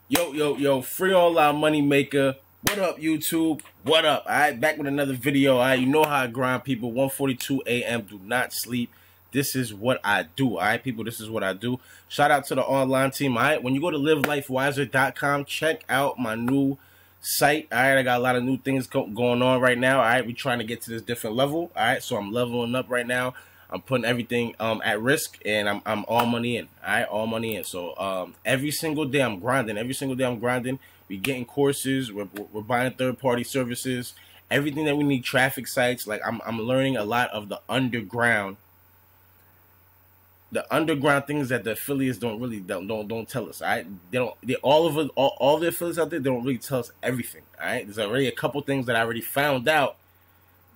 Yo, free online money maker. What up, YouTube? What up? All right, back with another video. All right, you know how I grind, people. 1:42 a.m. Do not sleep. This is what I do. All right, people, this is what I do. Shout out to the online team. All right, when you go to livelifewiser.com, check out my new site. All right, I got a lot of new things going on right now. All right, we're trying to get to this different level. All right, so I'm leveling up right now. I'm putting everything at risk, and I'm all money in. All right, all money in. So every single day I'm grinding. Every single day I'm grinding. We getting courses. We're buying third-party services. Everything that we need. Traffic sites. Like I'm learning a lot of the underground things that the affiliates don't tell us. All right, all the affiliates out there, they don't really tell us everything. All right, there's already a couple things that I already found out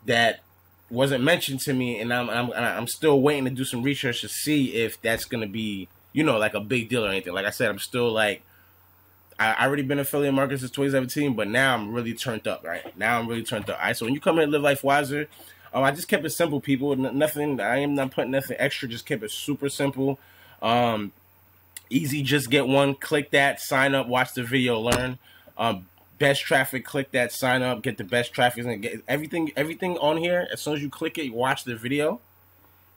that wasn't mentioned to me, and I'm still waiting to do some research to see if that's gonna be, you know, like a big deal or anything. Like I said, I'm still like, I already been affiliate marketing since 2017, but now I'm really turned up. Right now I'm really turned up. All right, so when you come in and Live Life Wiser, I just kept it simple, people. Nothing. I am not putting nothing extra. Just kept it super simple. Easy. Just get one. Click that. Sign up. Watch the video. Learn. Best traffic. Click that. Sign up. Get the best traffic and get everything. Everything on here. As soon as you click it, you watch the video.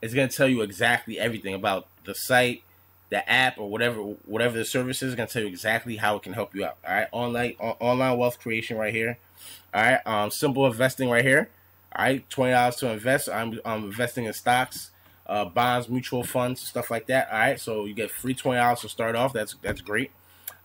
It's gonna tell you exactly everything about the site, the app, or whatever the service is. It's gonna tell you exactly how it can help you out. All right. Online wealth creation right here. All right. Simple investing right here. All right, $20 to invest. I'm investing in stocks, bonds, mutual funds, stuff like that. All right, so you get free $20 to start off. That's great.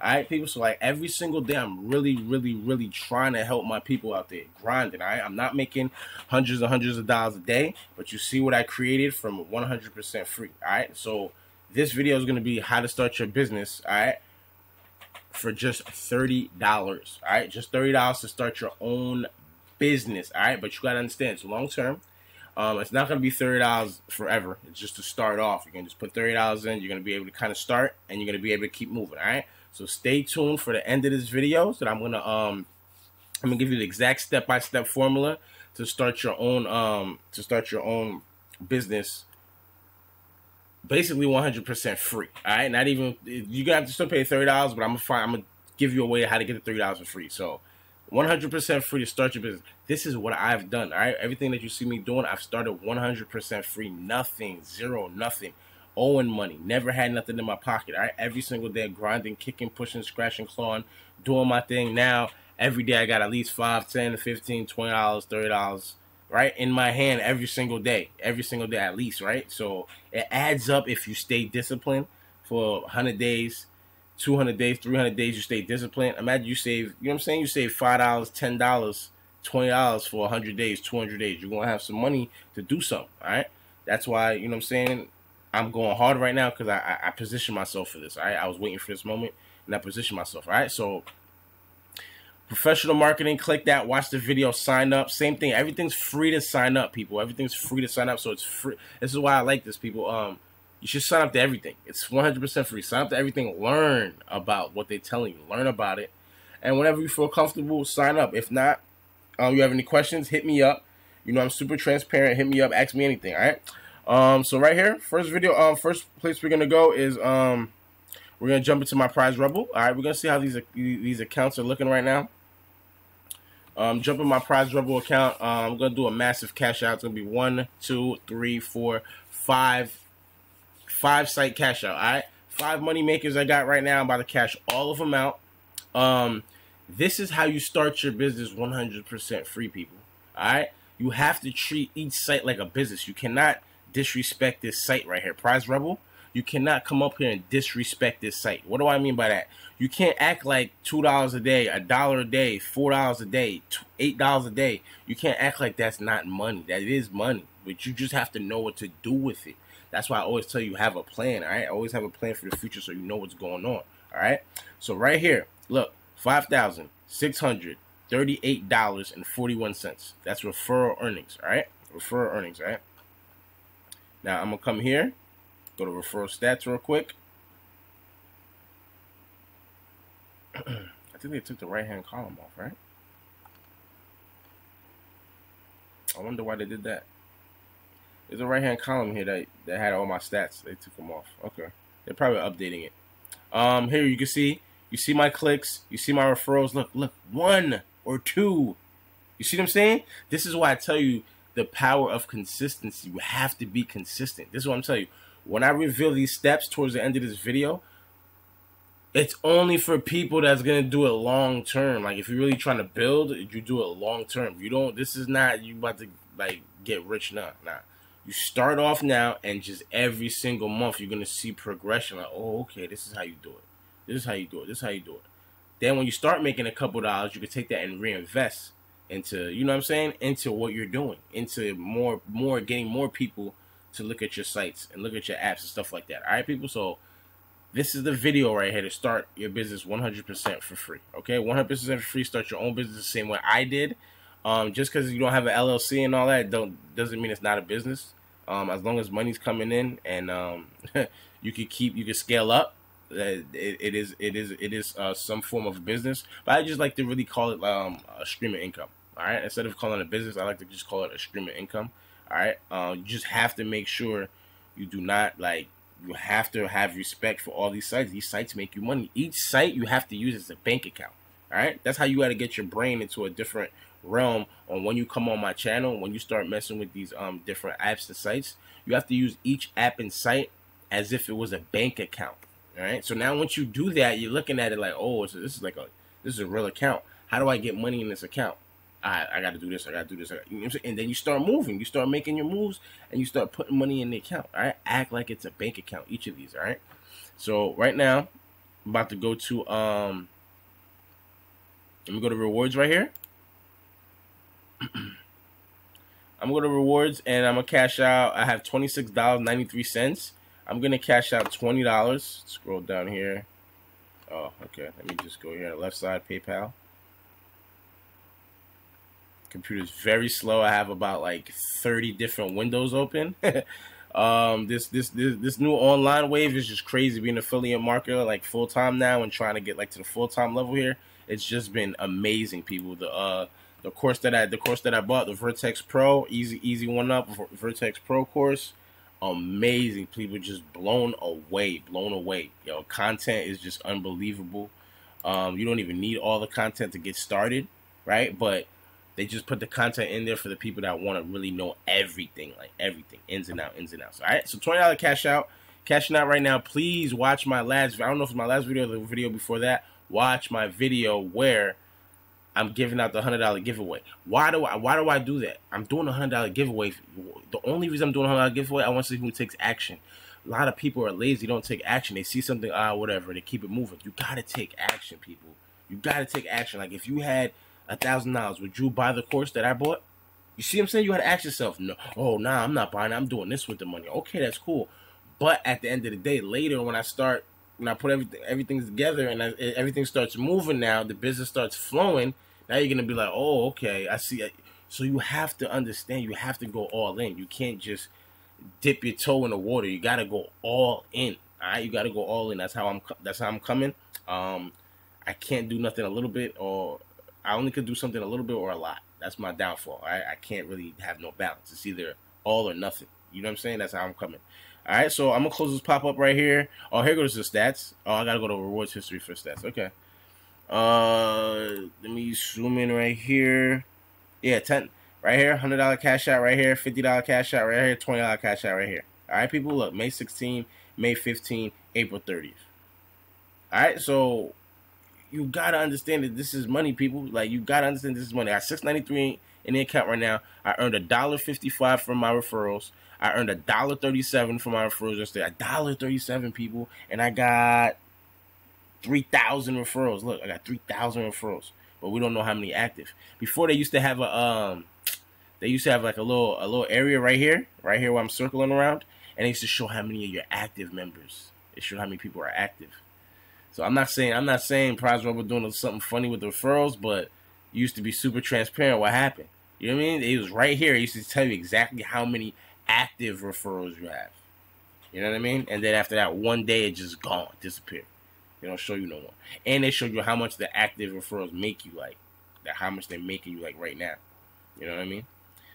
All right, people. So like every single day, I'm really trying to help my people out there grinding. All right, I'm not making hundreds and hundreds of dollars a day, but you see what I created from 100% free. All right, so this video is going to be how to start your business. All right, for just $30. All right, just $30 to start your own business. All right, but you gotta understand it's long term. It's not gonna be $30 forever. It's just to start off. You can just put $30 in. You're gonna be able to kind of start, and you're gonna be able to keep moving. All right, so stay tuned for the end of this video. So that I'm gonna give you the exact step-by-step formula to start your own business, basically 100% free. All right, not even, you got to still pay $30, but I'm gonna give you a way how to get the $30 for free. So 100% free to start your business. This is what I've done. All right, everything that you see me doing, I've started 100% free. Nothing, zero, nothing. Owing money, never had nothing in my pocket. All right, every single day grinding, kicking, pushing, scratching, clawing, doing my thing. Now every day I got at least $5, $10, $15, $20, $30, right, in my hand every single day at least, right? So it adds up if you stay disciplined for 100 days. 200 days, 300 days, you stay disciplined. Imagine you save, you know what I'm saying? You save $5, $10, $20 for 100 days, 200 days. You're going to have some money to do something, all right? That's why, you know what I'm saying, I'm going hard right now because I position myself for this, all right? I was waiting for this moment, and I positioned myself, all right? So professional marketing, click that, watch the video, sign up. Same thing. Everything's free to sign up, people. Everything's free to sign up, so it's free. This is why I like this, people. You should sign up to everything. It's 100% free. Sign up to everything. Learn about what they're telling you. Learn about it. And whenever you feel comfortable, sign up. If not, you have any questions, hit me up. You know, I'm super transparent. Hit me up. Ask me anything, all right? So right here, first place we're going to go is we're going to jump into my PrizeRebel. All right, we're going to see how these accounts are looking right now. Jump in my PrizeRebel account. I'm going to do a massive cash out. It's going to be 1, 2, 3, 4, 5 site cash out. All right, 5 money makers I got right now. I'm about to cash all of them out. This is how you start your business 100% free, people. All right, you have to treat each site like a business. You cannot disrespect this site right here, PrizeRebel. You cannot come up here and disrespect this site. What do I mean by that? You can't act like $2 a day, $1 a day, $4 a day, $8 a day. You can't act like that's not money. That is money, but you just have to know what to do with it. That's why I always tell you have a plan, all right? Always have a plan for the future so you know what's going on, all right? So right here, look, $5,638.41. That's referral earnings, all right? Referral earnings, all right? Now, I'm going to come here, go to referral stats real quick. I think they took the right-hand column off, right? I wonder why they did that. There's a right-hand column here that had all my stats. They took them off. Okay. They're probably updating it. Here you can see You see my clicks. You see my referrals. Look, 1 or 2. You see what I'm saying? This is why I tell you the power of consistency. You have to be consistent. This is what I'm telling you. When I reveal these steps towards the end of this video, it's only for people that's going to do it long term. Like, if you're really trying to build, you do it long term. You don't, this is not you about to, like, get rich now. Nah. You start off now, and just every single month, you're going to see progression. Like, oh, okay, this is how you do it. This is how you do it. This is how you do it. Then when you start making a couple dollars, you can take that and reinvest into, you know what I'm saying, into what you're doing, into more getting more people to look at your sites and look at your apps and stuff like that. All right, people? So this is the video right here to start your business 100% for free. Okay, 100% for free. Start your own business the same way I did. Just because you don't have an LLC and all that doesn't mean it's not a business. As long as money's coming in and you can scale up. It is some form of business, but I just like to really call it a stream of income. All right, instead of calling it a business, I like to just call it a stream of income. All right, you just have to make sure you do not, like, you have to have respect for all these sites. These sites make you money. Each site you have to use as a bank account. All right, that's how you got to get your brain into a different realm. On when you come on my channel, when you start messing with these different apps and sites, you have to use each app and site as if it was a bank account. All right, so now once you do that, you're looking at it like, oh, so this is a real account. How do I get money in this account? I got to do this. I got to do this. You know what I'm saying? And then you start moving. You start making your moves, and you start putting money in the account. All right, act like it's a bank account. Each of these. All right. So right now, I'm about to go to let me go to rewards right here. I'm gonna go to rewards, and I'm gonna cash out. I have $26.93. I'm gonna cash out $20. Scroll down here. Oh, okay. Let me just go here on the left side. PayPal. Computer's very slow. I have about like 30 different windows open. This new online wave is just crazy. Being an affiliate marketer like full time now and trying to get like to the full time level here, it's just been amazing, people. The course that I bought, the Vertex Pro, easy one up, Vertex Pro course, amazing. People just blown away. Yo, content is just unbelievable. You don't even need all the content to get started, right? But they just put the content in there for the people that want to really know everything, like everything, ins and outs. All right, so $20 cash out, cashing out right now. Please watch my last. I don't know if it's my last video or the video before that. Watch my video where I'm giving out the $100 giveaway. Why do I do that? I'm doing a $100 giveaway. The only reason I'm doing a $100 giveaway, I want to see who takes action. A lot of people are lazy, don't take action. They see something, whatever, they keep it moving. You gotta take action, people. You gotta take action. Like if you had $1,000, would you buy the course that I bought? You see what I'm saying? You gotta ask yourself, no, oh nah, I'm not buying it. I'm doing this with the money. Okay, that's cool. But at the end of the day, later when I put everything together and everything starts moving now, the business starts flowing, now you're going to be like, oh, okay, I see. So you have to understand, you have to go all in. You can't just dip your toe in the water. You got to go all in. All right, you got to go all in. That's how I'm coming. I can't do nothing a little bit, or I only could do something a little bit or a lot. That's my downfall. All right, I can't really have no balance. It's either all or nothing. You know what I'm saying? That's how I'm coming. All right, so I'm gonna close this pop up right here. Oh, here goes the stats. Oh, I gotta go to rewards history for stats. Okay. Let me zoom in right here. Yeah, 10 right here, $100 cash out right here, $50 cash out right here, $20 cash out right here. All right, people, look, May 16, May 15, April 30th. All right, so you gotta understand that this is money, people. Like, you gotta understand this is money. I have $693 in the account right now. I earned $1.55 from my referrals. I earned $1.37 from my referrals yesterday. $1.37, people, and I got 3,000 referrals. Look, I got 3,000 referrals, but we don't know how many active. Before they used to have like a little area right here where I'm circling around, and they used to show how many of your active members. It showed how many people are active. So I'm not saying PrizeRebel doing something funny with the referrals, but it used to be super transparent what happened. You know what I mean? It was right here. It used to tell you exactly how many active referrals you have. You know what I mean? And then after that, one day it just gone, disappeared. They don't show you no more. And they show you how much the active referrals make you, like how much they're making you like right now. You know what I mean?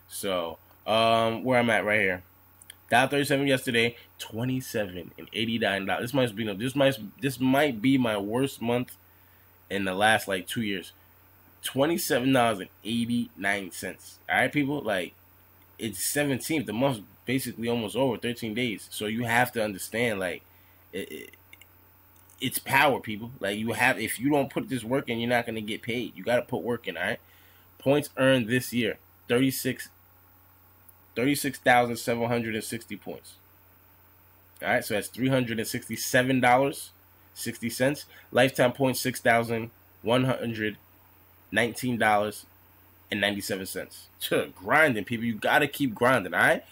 So where I'm at right here. $1.37 yesterday, $27.89. This might be my worst month in the last like 2 years. $27.89. All right, people. Like, it's 17th. The month's basically almost over. 13 days. So you have to understand, like, it's power, people. Like, you have, if you don't put this work in, you're not gonna get paid. You got to put work in. All right. Points earned this year: 36,760 points. All right, so that's $367.60. Lifetime points $6,119.97. Grinding, people. You gotta keep grinding. All right.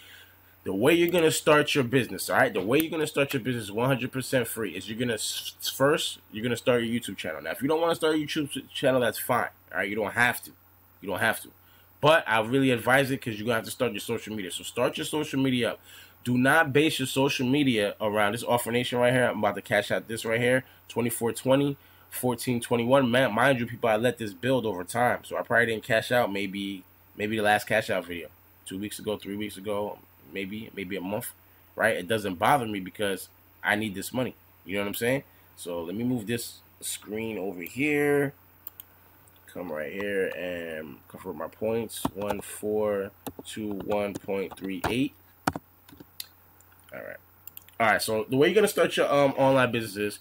The way you're gonna start your business, all right. The way you're gonna start your business 100% free is you're gonna start your YouTube channel. Now, if you don't want to start a YouTube channel, that's fine. All right, you don't have to. You don't have to. But I really advise it because you're gonna have to start your social media. So start your social media up. Do not base your social media around this OfferNation right here. I'm about to cash out this right here, 2420, 1421. Man, mind you, people, I let this build over time, so I probably didn't cash out maybe the last cash out video 2 weeks ago, 3 weeks ago, maybe a month, right? It doesn't bother me because I need this money. You know what I'm saying? So let me move this screen over here. Come right here and convert my points. 1421.38. All right. So the way you're gonna start your online business is,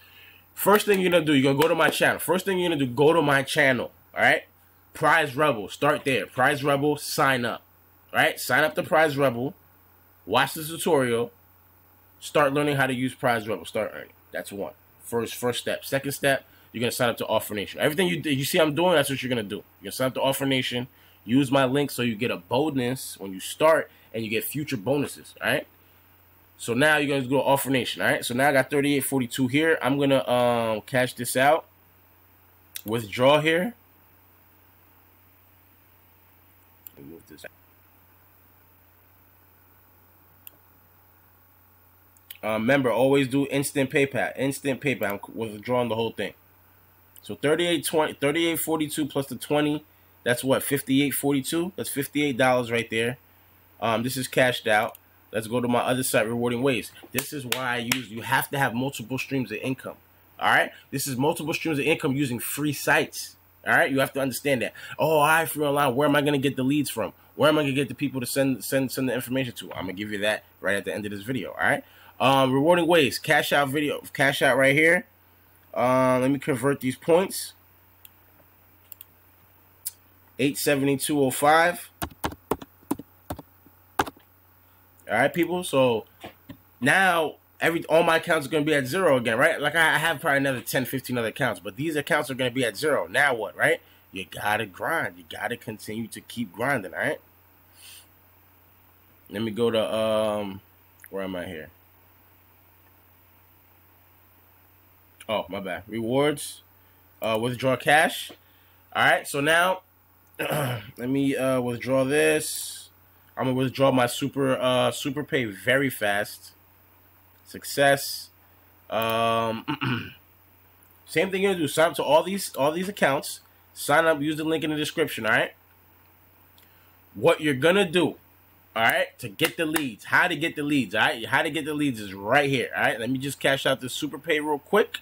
first thing you're gonna do, you're gonna go to my channel. First thing you're gonna do, go to my channel. All right. PrizeRebel. Start there. PrizeRebel. Sign up. All right. Sign up to PrizeRebel. Watch the tutorial. Start learning how to use PrizeRebel. Start earning. That's one. First step. Second step, you're gonna sign up to OfferNation. Everything you see I'm doing, that's what you're gonna do. You're gonna sign up to OfferNation. Use my link so you get a bonus when you start, and you get future bonuses. All right. So now you're gonna go to OfferNation. All right. So now I got 38.42 here. I'm gonna cash this out. Withdraw here. Let me move this out. Remember, always do instant PayPal. Instant PayPal. I'm withdrawing the whole thing. So 38.42 plus the 20. That's what, 58.42. That's $58 right there. This is cashed out. Let's go to my other site, Rewardingways. This is why you have to have multiple streams of income. All right. This is multiple streams of income using free sites. All right. You have to understand that. Oh, I free online. Where am I going to get the leads from? Where am I going to get the people to send the information to? I'm gonna give you that right at the end of this video. All right. Rewardingways, cash out right here. Let me convert these points. 872.05. All right, people. So now all my accounts are gonna be at zero again, right? Like I have probably another 10, 15 other accounts, but these accounts are gonna be at zero. Now what, right? You gotta grind. You gotta continue to keep grinding. All right. Let me go to where am I here? Oh, my bad. Rewards. Withdraw cash. All right. So now, let me withdraw this. I'm gonna withdraw my super pay very fast. Success. Same thing you're gonna do. Sign up to all these accounts. Sign up. Use the link in the description. All right. What you're gonna do, all right, to get the leads. How to get the leads. All right. How to get the leads is right here. All right. Let me just cash out this super pay real quick.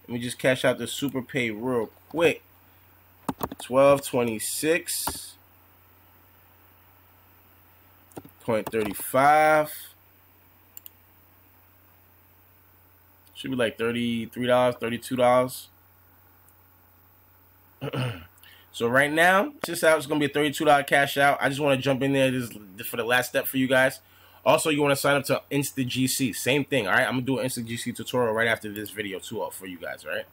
1226.35. Should be like $33, $32. So right now, it's gonna be a $32 cash out. I just want to jump in there this for the last step for you guys. Also, you want to sign up to InstaGC. Same thing, all right? I'm going to do an InstaGC tutorial right after this video, too, for you guys, all right?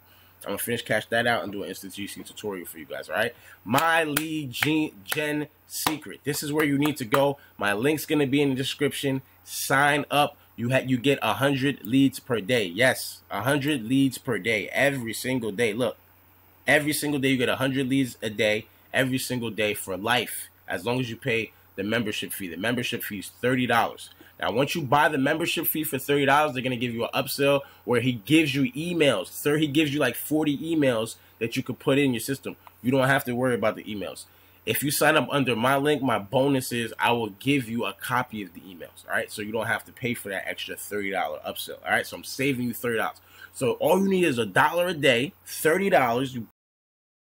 I'm going to finish, cash that out, and do an InstaGC tutorial for you guys, all right? My lead gen secret. This is where you need to go. My link's going to be in the description. Sign up. You get 100 leads per day. Yes, 100 leads per day, every single day. Look, every single day you get 100 leads a day, every single day for life, as long as you pay the membership fee. The membership fee is $30. Now, once you buy the membership fee for $30, they're going to give you an upsell where he gives you emails. Sir, he gives you like 40 emails that you could put in your system. You don't have to worry about the emails. If you sign up under my link, my bonus is I will give you a copy of the emails. All right. So you don't have to pay for that extra $30 upsell. All right. So I'm saving you $30. So all you need is $1 a day, $30. You